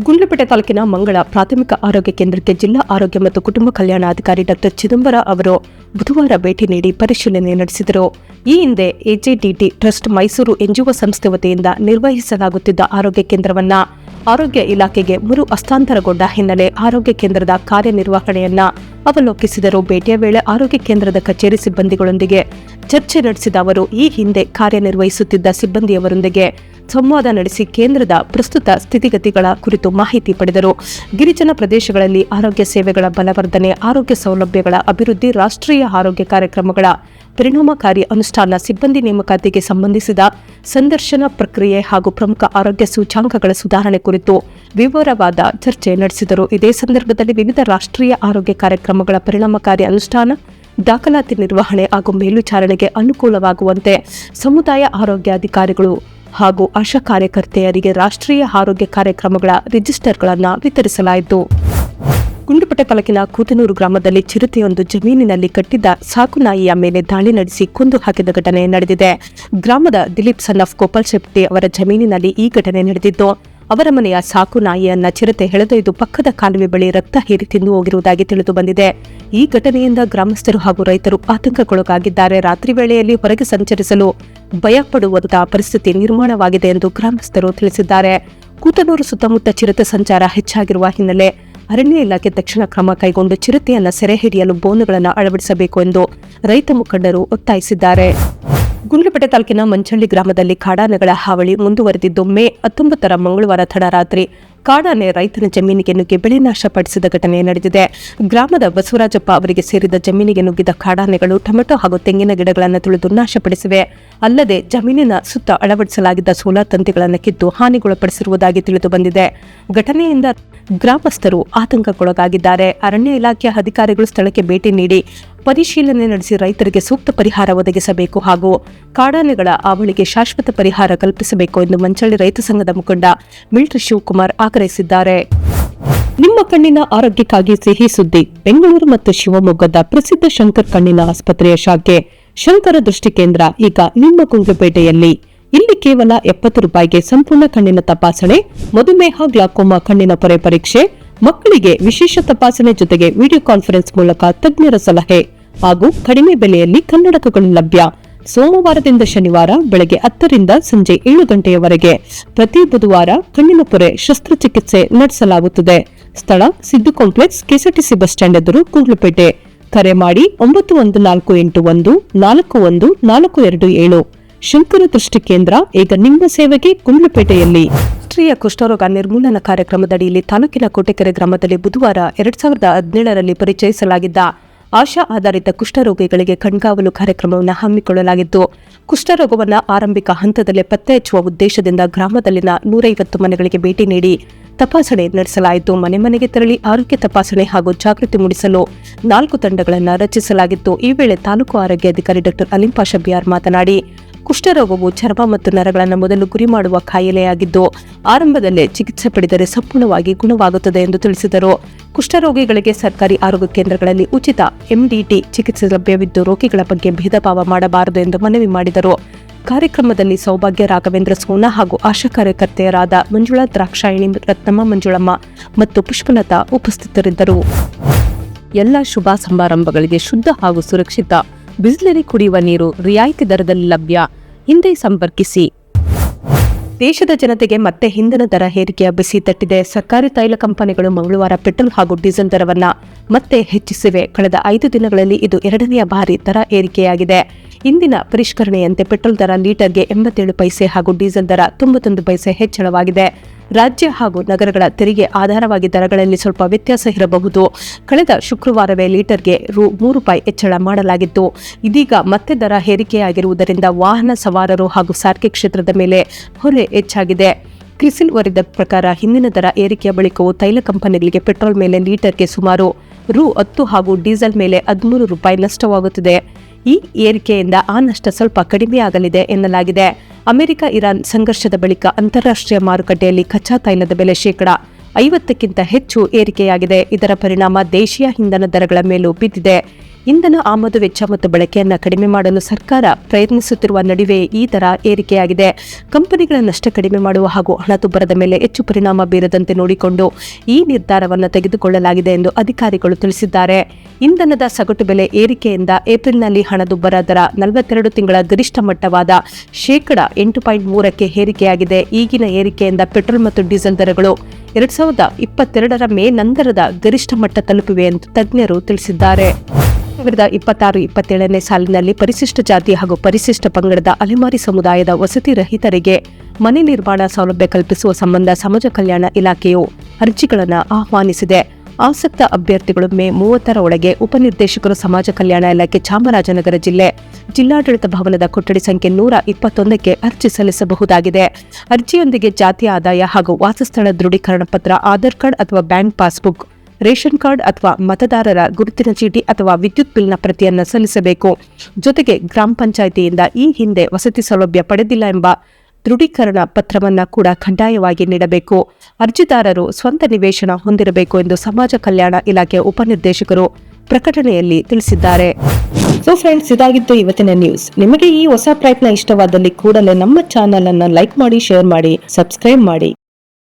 ಗುಂಡ್ಲುಪೇಟೆ ತಾಲೂಕಿನ ಮಂಗಳ ಪ್ರಾಥಮಿಕ ಆರೋಗ್ಯ ಕೇಂದ್ರಕ್ಕೆ ಜಿಲ್ಲಾ ಆರೋಗ್ಯ ಮತ್ತು ಕುಟುಂಬ ಕಲ್ಯಾಣಾಧಿಕಾರಿ ಡಾ ಚಿದಂಬರ ಅವರು ಬುಧವಾರ ಭೇಟಿ ನೀಡಿ ಪರಿಶೀಲನೆ ನಡೆಸಿದರು. ಈ ಹಿಂದೆ ಎಜೆಡಿಟಿ ಟ್ರಸ್ಟ್ ಮೈಸೂರು ಎನ್ಜಿಒ ಸಂಸ್ಥೆ ವತಿಯಿಂದ ನಿರ್ವಹಿಸಲಾಗುತ್ತಿದ್ದ ಆರೋಗ್ಯ ಕೇಂದ್ರವನ್ನ ಆರೋಗ್ಯ ಇಲಾಖೆಗೆ ಮರು ಹಸ್ತಾಂತರಗೊಂಡ ಹಿನ್ನೆಲೆ ಆರೋಗ್ಯ ಕೇಂದ್ರದ ಕಾರ್ಯನಿರ್ವಹಣೆಯನ್ನ ಅವಲೋಕಿಸಿದರು. ಭೇಟಿಯ ವೇಳೆ ಆರೋಗ್ಯ ಕೇಂದ್ರದ ಕಚೇರಿ ಸಿಬ್ಬಂದಿಗಳೊಂದಿಗೆ ಚರ್ಚೆ ನಡೆಸಿದ ಅವರು ಈ ಹಿಂದೆ ಕಾರ್ಯನಿರ್ವಹಿಸುತ್ತಿದ್ದ ಸಿಬ್ಬಂದಿಯವರೊಂದಿಗೆ ಸಂವಾದ ನಡೆಸಿ ಕೇಂದ್ರದ ಪ್ರಸ್ತುತ ಸ್ಥಿತಿಗತಿಗಳ ಕುರಿತು ಮಾಹಿತಿ ಪಡೆದರು. ಗಿರಿಜನ ಪ್ರದೇಶಗಳಲ್ಲಿ ಆರೋಗ್ಯ ಸೇವೆಗಳ ಬಲವರ್ಧನೆ, ಆರೋಗ್ಯ ಸೌಲಭ್ಯಗಳ ಅಭಿವೃದ್ಧಿ, ರಾಷ್ಟ್ರೀಯ ಆರೋಗ್ಯ ಕಾರ್ಯಕ್ರಮಗಳ ಪರಿಣಾಮಕಾರಿ ಅನುಷ್ಠಾನ, ಸಿಬ್ಬಂದಿ ನೇಮಕಾತಿಗೆ ಸಂಬಂಧಿಸಿದ ಸಂದರ್ಶನ ಪ್ರಕ್ರಿಯೆ ಹಾಗೂ ಪ್ರಮುಖ ಆರೋಗ್ಯ ಸೂಚ್ಯಂಕಗಳ ಸುಧಾರಣೆ ಕುರಿತು ವಿವರವಾದ ಚರ್ಚೆ ನಡೆಸಿದರು. ಇದೇ ಸಂದರ್ಭದಲ್ಲಿ ವಿವಿಧ ರಾಷ್ಟ್ರೀಯ ಆರೋಗ್ಯ ಕಾರ್ಯಕ್ರಮಗಳ ಪರಿಣಾಮಕಾರಿ ಅನುಷ್ಠಾನ, ದಾಖಲಾತಿ ನಿರ್ವಹಣೆ ಹಾಗೂ ಮೇಲ್ವಿಚಾರಣೆಗೆ ಅನುಕೂಲವಾಗುವಂತೆ ಸಮುದಾಯ ಆರೋಗ್ಯಾಧಿಕಾರಿಗಳು ಹಾಗೂ ಆಶಾ ಕಾರ್ಯಕರ್ತೆಯರಿಗೆ ರಾಷ್ಟ್ರೀಯ ಆರೋಗ್ಯ ಕಾರ್ಯಕ್ರಮಗಳ ರಿಜಿಸ್ಟರ್ಗಳನ್ನು ವಿತರಿಸಲಾಯಿತು. ಗುಂಡ್ಲುಪೇಟೆ ತಾಲೂಕಿನ ಕೂತನೂರು ಗ್ರಾಮದಲ್ಲಿ ಚಿರತೆಯೊಂದು ಜಮೀನಿನಲ್ಲಿ ಕಟ್ಟಿದ್ದ ಸಾಕುನಾಯಿಯ ಮೇಲೆ ದಾಳಿ ನಡೆಸಿ ಕೊಂದು ಹಾಕಿದ ಘಟನೆ ನಡೆದಿದೆ. ಗ್ರಾಮದ ದಿಲೀಪ್ ಸನ್ ಆಫ್ ಗೋಪಾಲ್ ಶೆಟ್ಟಿ ಅವರ ಜಮೀನಿನಲ್ಲಿ ಈ ಘಟನೆ ನಡೆದಿದ್ದು, ಅವರ ಮನೆಯ ಸಾಕು ನಾಯಿಯನ್ನ ಚಿರತೆ ಎಳೆದೊಯ್ದು ಪಕ್ಕದ ಕಾಲುವೆ ಬಳಿ ರಕ್ತ ಹೀರಿ ತಿಂದು ಹೋಗಿರುವುದಾಗಿ ತಿಳಿದು ಬಂದಿದೆ. ಈ ಘಟನೆಯಿಂದ ಗ್ರಾಮಸ್ಥರು ಹಾಗೂ ರೈತರು ಆತಂಕಕ್ಕೊಳಗಾಗಿದ್ದಾರೆ. ರಾತ್ರಿ ವೇಳೆಯಲ್ಲಿ ಹೊರಗೆ ಸಂಚರಿಸಲು ಭಯಪಡುವಂತಹ ಪರಿಸ್ಥಿತಿ ನಿರ್ಮಾಣವಾಗಿದೆ ಎಂದು ಗ್ರಾಮಸ್ಥರು ತಿಳಿಸಿದ್ದಾರೆ. ಕೂತನೂರು ಸುತ್ತಮುತ್ತ ಚಿರತೆ ಸಂಚಾರ ಹೆಚ್ಚಾಗಿರುವ ಹಿನ್ನೆಲೆ ಅರಣ್ಯ ಇಲಾಖೆ ತಕ್ಷಣ ಕ್ರಮ ಕೈಗೊಂಡು ಚಿರತೆಯನ್ನ ಸೆರೆ ಹಿಡಿಯಲು ಬೋನುಗಳನ್ನು ಅಳವಡಿಸಬೇಕು ಎಂದು ರೈತ ಮುಖಂಡರು ಒತ್ತಾಯಿಸಿದ್ದಾರೆ. ಗುಂಡ್ಲುಪೇಟೆ ತಾಲೂಕಿನ ಮಂಚಳ್ಳಿ ಗ್ರಾಮದಲ್ಲಿ ಕಾಡಾನೆಗಳ ಹಾವಳಿ ಮುಂದುವರೆದಿದ್ದು, ಮೇ 19 ಮಂಗಳವಾರ ತಡರಾತ್ರಿ ಕಾಡಾನೆ ರೈತನ ಜಮೀನಿಗೆ ನುಗ್ಗಿ ಬೆಳೆ ನಾಶಪಡಿಸಿದ ಘಟನೆ ನಡೆದಿದೆ. ಗ್ರಾಮದ ಬಸವರಾಜಪ್ಪ ಅವರಿಗೆ ಸೇರಿದ ಜಮೀನಿಗೆ ನುಗ್ಗಿದ ಕಾಡಾನೆಗಳು ಟೊಮೆಟೊ ಹಾಗೂ ತೆಂಗಿನ ಗಿಡಗಳನ್ನು ತುಳಿದು ನಾಶಪಡಿಸಿವೆ. ಅಲ್ಲದೆ ಜಮೀನಿನ ಸುತ್ತ ಅಳವಡಿಸಲಾಗಿದ್ದ ಸೋಲಾರ್ ತಂತಿಗಳನ್ನು ಕಿತ್ತು ಹಾನಿಗೊಳಪಡಿಸಿರುವುದಾಗಿ ತಿಳಿದು ಬಂದಿದೆ. ಘಟನೆಯಿಂದ ಗ್ರಾಮಸ್ಥರು ಆತಂಕಕ್ಕೊಳಗಾಗಿದ್ದಾರೆ. ಅರಣ್ಯ ಇಲಾಖೆಯ ಅಧಿಕಾರಿಗಳು ಸ್ಥಳಕ್ಕೆ ಭೇಟಿ ನೀಡಿ ಪರಿಶೀಲನೆ ನಡೆಸಿ ರೈತರಿಗೆ ಸೂಕ್ತ ಪರಿಹಾರ ಒದಗಿಸಬೇಕು ಹಾಗೂ ಕಾಡಾನೆಗಳ ಹಾವಳಿಗೆ ಶಾಶ್ವತ ಪರಿಹಾರ ಕಲ್ಪಿಸಬೇಕು ಎಂದು ಮಂಚಳ್ಳಿ ರೈತ ಸಂಘದ ಮುಖಂಡ ಮಿಲ್ಟ್ರಿ ಶಿವಕುಮಾರ್ ಆಗ್ರಹಿಸಿದ್ದಾರೆ. ನಿಮ್ಮ ಕಣ್ಣಿನ ಆರೋಗ್ಯಕ್ಕಾಗಿ ಸಿಹಿ ಸುದ್ದಿ. ಬೆಂಗಳೂರು ಮತ್ತು ಶಿವಮೊಗ್ಗದ ಪ್ರಸಿದ್ಧ ಶಂಕರ್ ಕಣ್ಣಿನ ಆಸ್ಪತ್ರೆಯ ಶಾಖೆ ಶಂಕರ ದೃಷ್ಟಿ ಕೇಂದ್ರ ಈಗ ನಿಮ್ಮ ಗುಂಡ್ಲುಪೇಟೆಯಲ್ಲಿ. ಇಲ್ಲಿ ಕೇವಲ 70 ರೂಪಾಯಿಗೆ ಸಂಪೂರ್ಣ ಕಣ್ಣಿನ ತಪಾಸಣೆ, ಮಧುಮೇಹ, ಗ್ಲಾಕೋಮಾ ಕಣ್ಣಿನ ಪೊರೆ ಪರೀಕ್ಷೆ, ಮಕ್ಕಳಿಗೆ ವಿಶೇಷ ತಪಾಸಣೆ ಜೊತೆಗೆ ವಿಡಿಯೋ ಕಾನ್ಫರೆನ್ಸ್ ಮೂಲಕ ತಜ್ಞರ ಸಲಹೆ ಹಾಗೂ ಕಡಿಮೆ ಬೆಲೆಯಲ್ಲಿ ಕನ್ನಡಕಗಳು ಲಭ್ಯ. ಸೋಮವಾರದಿಂದ ಶನಿವಾರ ಬೆಳಗ್ಗೆ 10 ರಿಂದ ಸಂಜೆ 7 ಗಂಟೆಯವರೆಗೆ. ಪ್ರತಿ ಬುಧವಾರ ಕಣ್ಣಿನ ಪೊರೆ ಶಸ್ತ್ರಚಿಕಿತ್ಸೆ ನಡೆಸಲಾಗುತ್ತದೆ. ಸ್ಥಳ Siddu complex, KSRTC bus stand ಎದುರು, ಗುಂಡ್ಲುಪೇಟೆ. ಕರೆ ಮಾಡಿ 9148141427. ಶಂಕರ ದೃಷ್ಟಿ ಕೇಂದ್ರ ಈಗ ನಿಮ್ಮ ಸೇವೆಗೆ, ಗುಂಡ್ಲುಪೇಟೆಯಲ್ಲಿ. ರಾಷ್ಟ್ರೀಯ ಕುಷ್ಠರೋಗ ನಿರ್ಮೂಲನಾ ಕಾರ್ಯಕ್ರಮದಡಿಯಲ್ಲಿ ತಾಲೂಕಿನ ಕೋಟೆಕೆರೆ ಗ್ರಾಮದಲ್ಲಿ ಬುಧವಾರ 2017ರಲ್ಲಿ ಪರಿಚಯಿಸಲಾಗಿದ್ದ ಆಶಾ ಆಧಾರಿತ ಕುಷ್ಠರೋಗಿಗಳಿಗೆ ಕಣ್ಗಾವಲು ಕಾರ್ಯಕ್ರಮವನ್ನು ಹಮ್ಮಿಕೊಳ್ಳಲಾಗಿತ್ತು. ಕುಷ್ಠರೋಗವನ್ನು ಆರಂಭಿಕ ಹಂತದಲ್ಲೇ ಪತ್ತೆ ಹಚ್ಚುವ ಉದ್ದೇಶದಿಂದ ಗ್ರಾಮದಲ್ಲಿನ 150 ಮನೆಗಳಿಗೆ ಭೇಟಿ ನೀಡಿ ತಪಾಸಣೆ ನಡೆಸಲಾಯಿತು. ಮನೆ ಮನೆಗೆ ತೆರಳಿ ಆರೋಗ್ಯ ತಪಾಸಣೆ ಹಾಗೂ ಜಾಗೃತಿ ಮೂಡಿಸಲು 4 ತಂಡಗಳನ್ನು ರಚಿಸಲಾಗಿತ್ತು. ಈ ವೇಳೆ ತಾಲೂಕು ಆರೋಗ್ಯಾಧಿಕಾರಿ ಡಾ ಅಲಿಂ ಪಾಷಾ ಬಿಆರ್ ಮಾತನಾಡಿ, ಕುಷ್ಠರೋಗವು ಚರ್ಮ ಮತ್ತು ನರಗಳನ್ನು ಮೊದಲು ಗುರಿ ಮಾಡುವ ಕಾಯಿಲೆಯಾಗಿದ್ದು, ಆರಂಭದಲ್ಲೇ ಚಿಕಿತ್ಸೆ ಪಡೆದರೆ ಸಂಪೂರ್ಣವಾಗಿ ಗುಣವಾಗುತ್ತದೆ ಎಂದು ತಿಳಿಸಿದರು. ಕುಷ್ಠರೋಗಿಗಳಿಗೆ ಸರ್ಕಾರಿ ಆರೋಗ್ಯ ಕೇಂದ್ರಗಳಲ್ಲಿ ಉಚಿತ ಎಂಡಿಟಿ ಚಿಕಿತ್ಸೆ ಲಭ್ಯವಿದ್ದು, ರೋಗಿಗಳ ಬಗ್ಗೆ ಭೇದ ಭಾವ ಮಾಡಬಾರದು ಎಂದು ಮನವಿ ಮಾಡಿದರು. ಕಾರ್ಯಕ್ರಮದಲ್ಲಿ ಸೌಭಾಗ್ಯ ರಾಘವೇಂದ್ರ ಸೋನಾ ಹಾಗೂ ಆಶಾ ಕಾರ್ಯಕರ್ತೆಯರಾದ ಮಂಜುಳಾ ದ್ರಾಕ್ಷಾಯಿಣಿ, ರತ್ನಮ್ಮ, ಮಂಜುಳಮ್ಮ ಮತ್ತು ಪುಷ್ಪಲತಾ ಉಪಸ್ಥಿತರಿದ್ದರು. ಎಲ್ಲ ಶುಭ ಸಮಾರಂಭಗಳಿಗೆ ಶುದ್ಧ ಹಾಗೂ ಸುರಕ್ಷಿತ ಬಿಸ್ಲರಿ ಕುಡಿಯುವ ನೀರು ರಿಯಾಯಿತಿ ದರದಲ್ಲಿ ಲಭ್ಯ. ಹಿಂದೆ ಸಂಪರ್ಕಿಸಿ. ದೇಶದ ಜನತೆಗೆ ಮತ್ತೆ ಇಂಧನ ದರ ಏರಿಕೆಯ ಬಿಸಿ ತಟ್ಟಿದೆ. ಸರ್ಕಾರಿ ತೈಲ ಕಂಪನಿಗಳು ಮಂಗಳವಾರ ಪೆಟ್ರೋಲ್ ಹಾಗೂ ಡೀಸೆಲ್ ದರವನ್ನು ಮತ್ತೆ ಹೆಚ್ಚಿಸಿವೆ. ಕಳೆದ 5 ದಿನಗಳಲ್ಲಿ ಇದು 2ನೇ ಬಾರಿ ದರ ಏರಿಕೆಯಾಗಿದೆ. ಇಂದಿನ ಪರಿಷ್ಕರಣೆಯಂತೆ ಪೆಟ್ರೋಲ್ ದರ ಲೀಟರ್ಗೆ 87 ಪೈಸೆ ಹಾಗೂ ಡೀಸೆಲ್ ದರ 91 ಪೈಸೆ ಹೆಚ್ಚಳವಾಗಿದೆ. ರಾಜ್ಯ ಹಾಗೂ ನಗರಗಳ ತೆರಿಗೆ ಆಧಾರವಾಗಿ ದರಗಳಲ್ಲಿ ಸ್ವಲ್ಪ ವ್ಯತ್ಯಾಸ ಇರಬಹುದು. ಕಳೆದ ಶುಕ್ರವಾರವೇ ಲೀಟರ್ಗೆ ₹3 ಹೆಚ್ಚಳ ಮಾಡಲಾಗಿತ್ತು. ಇದೀಗ ಮತ್ತೆ ದರ ಏರಿಕೆಯಾಗಿರುವುದರಿಂದ ವಾಹನ ಸವಾರರು ಹಾಗೂ ಸಾರಿಗೆ ಕ್ಷೇತ್ರದ ಮೇಲೆ ಹೊರೆ ಹೆಚ್ಚಾಗಿದೆ. ಕ್ರಿಸಿಲ್ ವರದಿ ಪ್ರಕಾರ ಹಿಂದಿನ ದರ ಏರಿಕೆಯ ಬಳಿಕವೂ ತೈಲ ಕಂಪನಿಗಳಿಗೆ ಪೆಟ್ರೋಲ್ ಮೇಲೆ ಲೀಟರ್ಗೆ ಸುಮಾರು ₹10 ಹಾಗೂ ಡೀಸೆಲ್ ಮೇಲೆ ₹13 ನಷ್ಟವಾಗುತ್ತಿದೆ. ಈ ಏರಿಕೆಯಿಂದ ಆ ನಷ್ಟ ಸ್ವಲ್ಪ ಕಡಿಮೆಯಾಗಲಿದೆ ಎನ್ನಲಾಗಿದೆ. ಅಮೆರಿಕ ಇರಾನ್ ಸಂಘರ್ಷದ ಬಳಿಕ ಅಂತಾರಾಷ್ಟ್ರೀಯ ಮಾರುಕಟ್ಟೆಯಲ್ಲಿ ಕಚ್ಚಾ ತೈಲದ ಬೆಲೆ ಶೇಕಡಾ 50ಕ್ಕಿಂತ ಹೆಚ್ಚು ಏರಿಕೆಯಾಗಿದೆ. ಇದರ ಪರಿಣಾಮ ದೇಶೀಯ ಇಂಧನ ದರಗಳ ಮೇಲೂ ಬಿದ್ದಿದೆ. ಇಂಧನ ಆಮದು ವೆಚ್ಚ ಮತ್ತು ಬಳಕೆಯನ್ನು ಕಡಿಮೆ ಮಾಡಲು ಸರ್ಕಾರ ಪ್ರಯತ್ನಿಸುತ್ತಿರುವ ನಡುವೆ ಈ ದರ ಏರಿಕೆಯಾಗಿದೆ. ಕಂಪನಿಗಳ ನಷ್ಟ ಕಡಿಮೆ ಮಾಡುವ ಹಾಗೂ ಹಣದುಬ್ಬರದ ಮೇಲೆ ಹೆಚ್ಚು ಪರಿಣಾಮ ಬೀರದಂತೆ ನೋಡಿಕೊಂಡು ಈ ನಿರ್ಧಾರವನ್ನು ತೆಗೆದುಕೊಳ್ಳಲಾಗಿದೆ ಎಂದು ಅಧಿಕಾರಿಗಳು ತಿಳಿಸಿದ್ದಾರೆ. ಇಂಧನದ ಸಗಟು ಬೆಲೆ ಏರಿಕೆಯಿಂದ ಏಪ್ರಿಲ್ನಲ್ಲಿ ಹಣದುಬ್ಬರ ದರ 42 ತಿಂಗಳ ಗರಿಷ್ಠ ಮಟ್ಟವಾದ %8.3ಕ್ಕೆ ಏರಿಕೆಯಾಗಿದೆ. ಈಗಿನ ಏರಿಕೆಯಿಂದ ಪೆಟ್ರೋಲ್ ಮತ್ತು ಡೀಸೆಲ್ ದರಗಳು 2022ರ ಮೇ ನಂತರದ ಗರಿಷ್ಠ ಮಟ್ಟ ತಲುಪಿವೆ ಎಂದು ತಜ್ಞರು ತಿಳಿಸಿದ್ದಾರೆ. 2026-27ನೇ ಸಾಲಿನಲ್ಲಿ ಪರಿಶಿಷ್ಟ ಜಾತಿ ಹಾಗೂ ಪರಿಶಿಷ್ಟ ಪಂಗಡದ ಅಲೆಮಾರಿ ಸಮುದಾಯದ ವಸತಿ ರಹಿತರಿಗೆ ಮನೆ ನಿರ್ಮಾಣ ಸೌಲಭ್ಯ ಕಲ್ಪಿಸುವ ಸಂಬಂಧ ಸಮಾಜ ಕಲ್ಯಾಣ ಇಲಾಖೆಯು ಅರ್ಜಿಗಳನ್ನು ಆಹ್ವಾನಿಸಿದೆ. ಆಸಕ್ತ ಅಭ್ಯರ್ಥಿಗಳು ಮೇ 30ರ ಒಳಗೆ ಉಪನಿರ್ದೇಶಕರು ಸಮಾಜ ಕಲ್ಯಾಣ ಇಲಾಖೆ ಚಾಮರಾಜನಗರ ಜಿಲ್ಲೆ ಜಿಲ್ಲಾಡಳಿತ ಭವನದ ಕೊಠಡಿ ಸಂಖ್ಯೆ 121ಕ್ಕೆ ಅರ್ಜಿ ಸಲ್ಲಿಸಬಹುದಾಗಿದೆ. ಅರ್ಜಿಯೊಂದಿಗೆ ಜಾತಿ ಆದಾಯ ಹಾಗೂ ವಾಸಸ್ಥಳ ದೃಢೀಕರಣ ಪತ್ರ, ಆಧಾರ್ ಕಾರ್ಡ್ ಅಥವಾ ಬ್ಯಾಂಕ್ ಪಾಸ್ಬುಕ್, ರೇಷನ್ ಕಾರ್ಡ್ ಅಥವಾ ಮತದಾರರ ಗುರುತಿನ ಚೀಟಿ ಅಥವಾ ವಿದ್ಯುತ್ ಬಿಲ್ನ ಪ್ರತಿಯನ್ನು ಸಲ್ಲಿಸಬೇಕು. ಜೊತೆಗೆ ಗ್ರಾಮ ಪಂಚಾಯಿತಿಯಿಂದ ಈ ಹಿಂದೆ ವಸತಿ ಸೌಲಭ್ಯ ಪಡೆದಿಲ್ಲ ಎಂಬ ದೃಢೀಕರಣ ಪತ್ರವನ್ನು ಕೂಡ ಕಡ್ಡಾಯವಾಗಿ ನೀಡಬೇಕು. ಅರ್ಜಿದಾರರು ಸ್ವಂತ ನಿವೇಶನ ಹೊಂದಿರಬೇಕು ಎಂದು ಸಮಾಜ ಕಲ್ಯಾಣ ಇಲಾಖೆ ಉಪನಿರ್ದೇಶಕರು ಪ್ರಕಟಣೆಯಲ್ಲಿ ತಿಳಿಸಿದ್ದಾರೆ. ಸೊ ಫ್ರೆಂಡ್ಸ್, ಇದಾಗಿತ್ತು ಇವತ್ತಿನ ನ್ಯೂಸ್. ನಿಮಗೆ ಈ ಹೊಸ ಪ್ರಯತ್ನ ಇಷ್ಟವಾದಲ್ಲಿ ಕೂಡಲೇ ನಮ್ಮ ಚಾನೆಲ್ ಅನ್ನು ಲೈಕ್ ಮಾಡಿ, ಶೇರ್ ಮಾಡಿ, ಸಬ್ಸ್ಕ್ರೈಬ್ ಮಾಡಿ.